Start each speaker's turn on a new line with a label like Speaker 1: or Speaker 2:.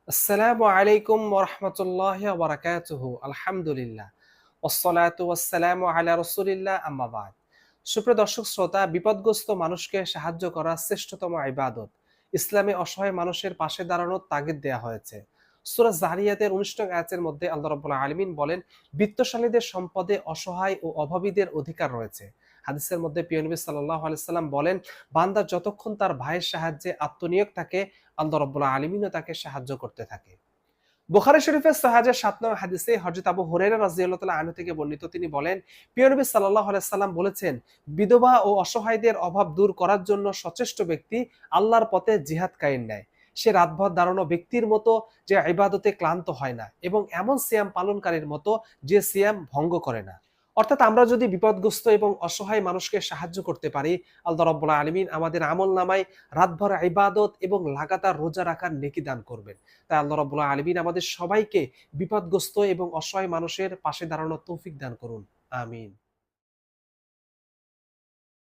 Speaker 1: আসসালামু আলাইকুম ওয়া রাহমাতুল্লাহি ওয়া বারাকাতুহু। আলহামদুলিল্লাহ। ওয়াসসালাতু ওয়াসসালামু আলা রাসূলিল্লাহ আম্মা বাদ। সুপ্রিয় দর্শক শ্রোতা, বিপদগ্রস্ত মানুষকে সাহায্য করা শ্রেষ্ঠতম ইবাদত। ইসলামে অসহায় মানুষের পাশে দাঁড়ানোর তাগিদ দেয়া হয়েছে। সূরা যারিয়াতের ১৯ নং আয়াতের মধ্যে আল্লাহ রাব্বুল আলামিন বলেন, বিত্তশালীদের সম্পদে অসহায় ও অভাবীদের অধিকার রয়েছে। হাদিসের মধ্যে প্রিয় নবী সাল্লাল্লাহু আলাইহি সাল্লাম বলেন, বান্দা যতক্ষণ তার ভাইয়ের সাহায্যে আত্মনিয়োগ থাকে, আল্লাহ রাব্বুল আলামিনও তাকে সাহায্য করতে থাকে। বুখারী শরীফের ৬০০৭ নং হাদিসে হযরত আবু হুরায়রা রাদিয়াল্লাহু তাআলা আনহু থেকে বর্ণিত, তিনি বলেন, প্রিয় নবী সাল্লাল্লাহু আলাইহি সাল্লাম বলেছেন, বিধবা ও অসহায়দের অভাব দূর করার জন্য সচেষ্ট ব্যক্তি আল্লাহর পথে জিহাদ কায়েম নেয়। সে রাতভর দাঁড়ানো ব্যক্তির মতো যে ইবাদতে ক্লান্ত হয় না, এবং এমন সিয়াম পালনকারীর মতো যে সিয়াম ভঙ্গ করে না। অর্থাৎ আমরা যদি বিপদগ্রস্ত এবং অসহায় মানুষকে সাহায্য করতে পারি, আল্লাহ রাব্বুল আলামিন আমাদের আমলনামায় রাতভর ইবাদত এবং লাগাতার রোজা রাখার নেকি দান করবেন। তাই আল্লাহ রাব্বুল আলামিন আমাদের সবাইকে বিপদগ্রস্ত এবং অসহায় মানুষের পাশে দাঁড়ানোর তৌফিক দান করুন। আমিন।